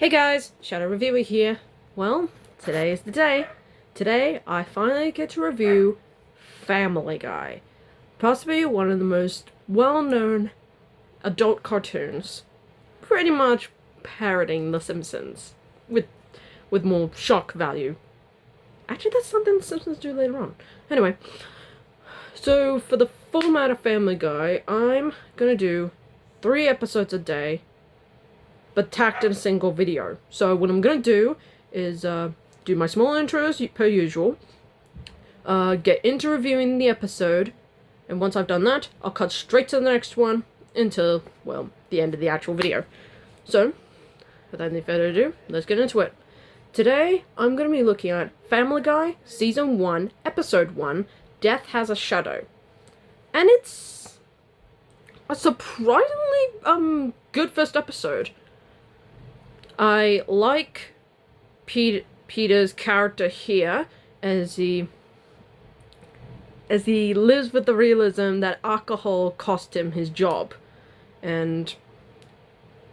Hey guys, Shadow Reviewer here. Well, today is the day. Today, I finally get to review Family Guy. Possibly one of the most well-known adult cartoons. Pretty much parroting The Simpsons. With more shock value. Actually, that's something The Simpsons do later on. Anyway, so for the format of Family Guy, I'm gonna do 3 episodes a day, but tacked in a single video. So what I'm gonna do is do my small intros per usual, get into reviewing the episode, and once I've done that, I'll cut straight to the next one until, well, the end of the actual video. So, without any further ado, let's get into it. Today, I'm gonna be looking at Family Guy, Season 1, Episode 1, Death Has a Shadow. And it's a surprisingly, good first episode. I like Peter's character here as he lives with the realism that alcohol cost him his job, and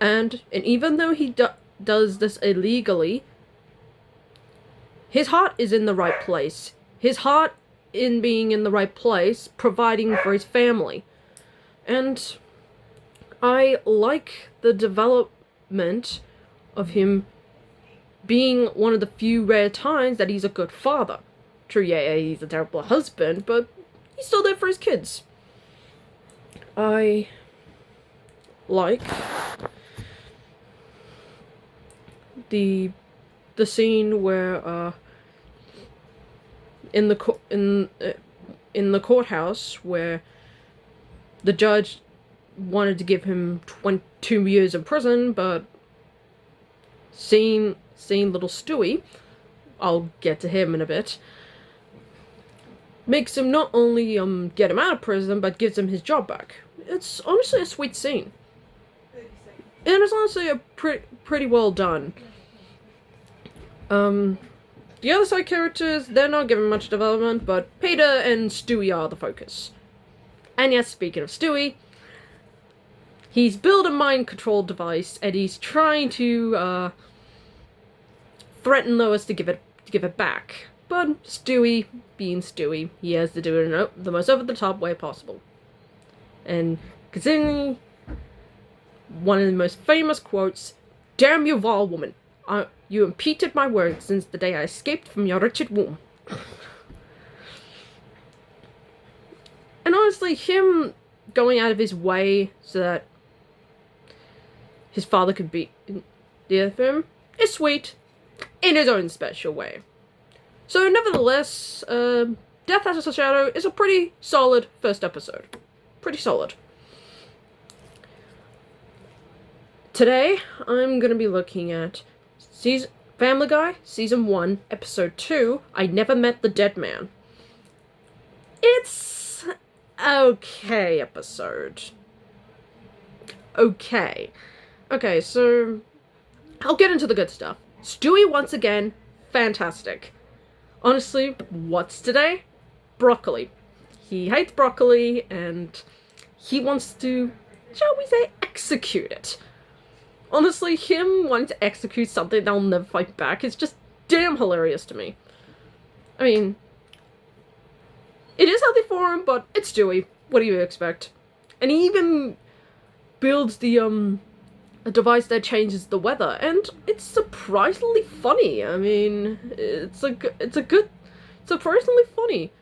even though he does this illegally, his heart is in the right place. His heart in being in the right place, providing for his family, and I like the development of him being one of the few rare times that he's a good father. True, yeah, he's a terrible husband, but he's still there for his kids. I like the scene where in the courthouse where the judge wanted to give him 22 years in prison, but seeing little Stewie, I'll get to him in a bit, makes him not only get him out of prison, but gives him his job back. It's honestly a sweet scene. And it's honestly a pretty well done. The other side characters, they're not given much development, but Peter and Stewie are the focus. And yes, speaking of Stewie, he's built a mind control device, and he's trying to threaten Lois to give it back. But Stewie, being Stewie, he has to do it in the most over-the-top way possible. And considering one of the most famous quotes, "Damn you, vile woman! You impeded my words since the day I escaped from your wretched womb." And honestly, him going out of his way so that his father could be there for him is sweet in his own special way. So nevertheless, Death Has a Shadow is a pretty solid first episode. Pretty solid. Today, I'm going to be looking at Family Guy, Season 1, Episode 2, I Never Met the Dead Man. It's okay episode. Okay, so I'll get into the good stuff. Stewie, once again, fantastic. Honestly, what's today? Broccoli. He hates broccoli, and he wants to, shall we say, execute it. Honestly, him wanting to execute something that'll never fight back is just damn hilarious to me. I mean, it is healthy for him, but it's Stewie. What do you expect? And he even builds a device that changes the weather, and it's surprisingly funny. I mean, it's surprisingly funny.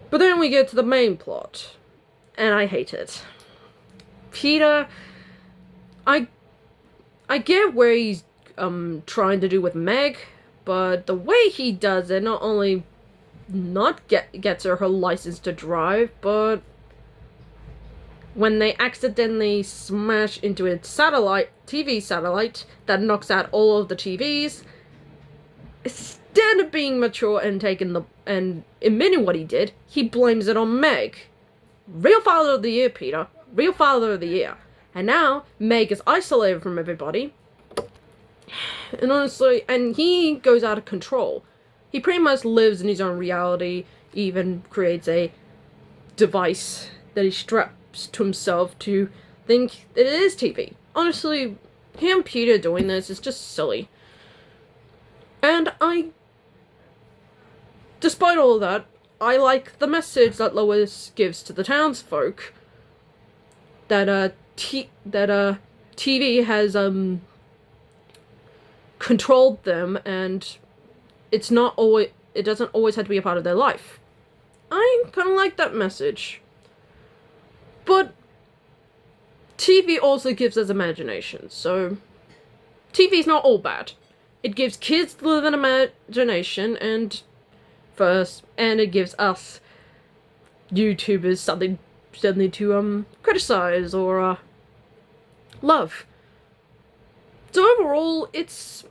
But then we get to the main plot, and I hate it. Peter, I get where he's trying to do with Meg, but the way he does it not only gets her license to drive, but when they accidentally smash into a TV satellite that knocks out all of the TVs, instead of being mature and admitting what he did, he blames it on Meg. Real father of the year, Peter. Real father of the year. And now, Meg is isolated from everybody. And honestly, and he goes out of control. He pretty much lives in his own reality, even creates a device that he straps to himself to think that it is TV. Honestly, him, Peter, doing this is just silly. And despite all of that, I like the message that Lois gives to the townsfolk that TV has controlled them, and it doesn't always have to be a part of their life. I kind of like that message. But TV also gives us imagination, so TV's not all bad. It gives kids to live in imagination, and it gives us YouTubers something to criticize or love. So overall, it's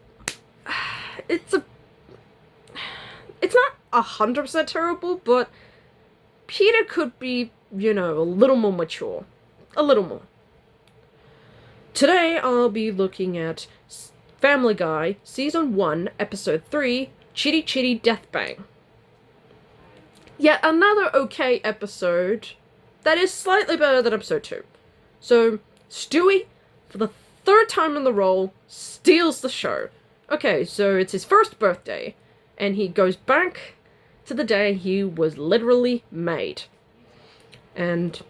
not 100% terrible, but Peter could be, a little more mature. A little more. Today, I'll be looking at Family Guy, Season 1, Episode 3, Chitty Chitty Death Bang. Yet another okay episode that is slightly better than Episode 2. So, Stewie, for the third time in the role, steals the show. Okay, so it's his first birthday, and he goes back to the day he was literally made. And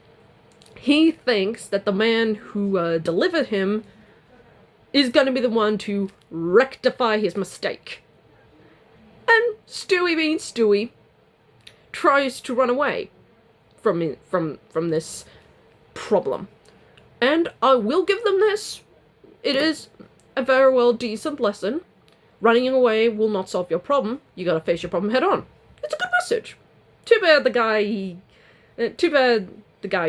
he thinks that the man who delivered him is going to be the one to rectify his mistake. And Stewie, being Stewie, tries to run away from this problem. And I will give them this. It is a very well decent lesson. Running away will not solve your problem. You gotta face your problem head on. It's a good message. Too bad the guy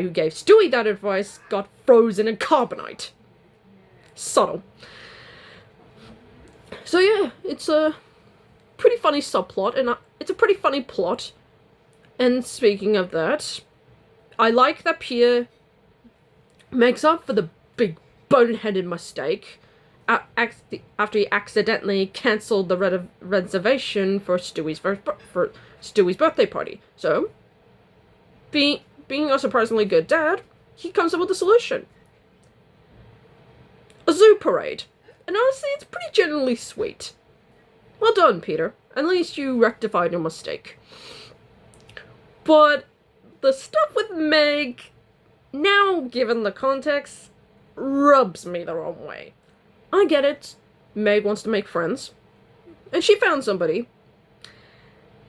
who gave Stewie that advice got frozen in carbonite. Subtle. So yeah, it's a pretty funny subplot, and it's a pretty funny plot. And speaking of that, I like that Pierre makes up for the big boneheaded mistake after he accidentally cancelled the reservation for Stewie's birthday party. So, being a surprisingly good dad, he comes up with a solution. A zoo parade. And honestly, it's pretty genuinely sweet. Well done, Peter. At least you rectified your mistake. But the stuff with Meg, now given the context, rubs me the wrong way. I get it. Meg wants to make friends. And she found somebody.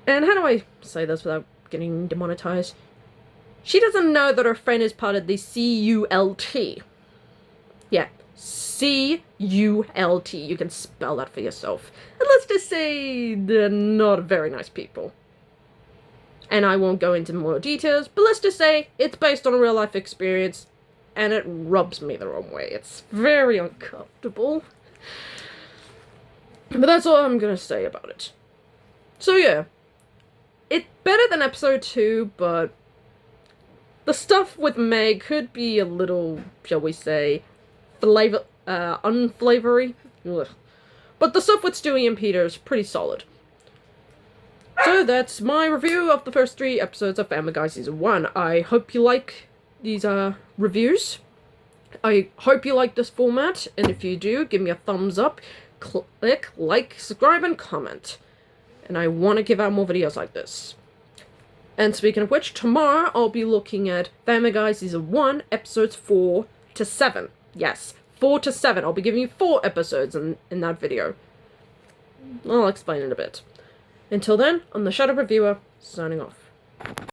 And how do I say this without getting demonetized? She doesn't know that her friend is part of the CULT. Yeah, CULT. You can spell that for yourself. And let's just say they're not very nice people. And I won't go into more details, but let's just say it's based on a real life experience, and it rubs me the wrong way. It's very uncomfortable. But that's all I'm gonna say about it. So yeah, it's better than episode 2, but the stuff with Meg could be a little, shall we say, unflavory. Ugh. But the stuff with Stewie and Peter is pretty solid. So that's my review of the first 3 episodes of Family Guy Season 1. I hope you like these reviews. I hope you like this format, and if you do, give me a thumbs up, click like, subscribe, and comment. And I want to give out more videos like this. And speaking of which, tomorrow I'll be looking at Family Guy Season 1, episodes 4 to 7. Yes, 4 to 7. I'll be giving you 4 episodes in that video. I'll explain in a bit. Until then, I'm the Shadow Reviewer, signing off.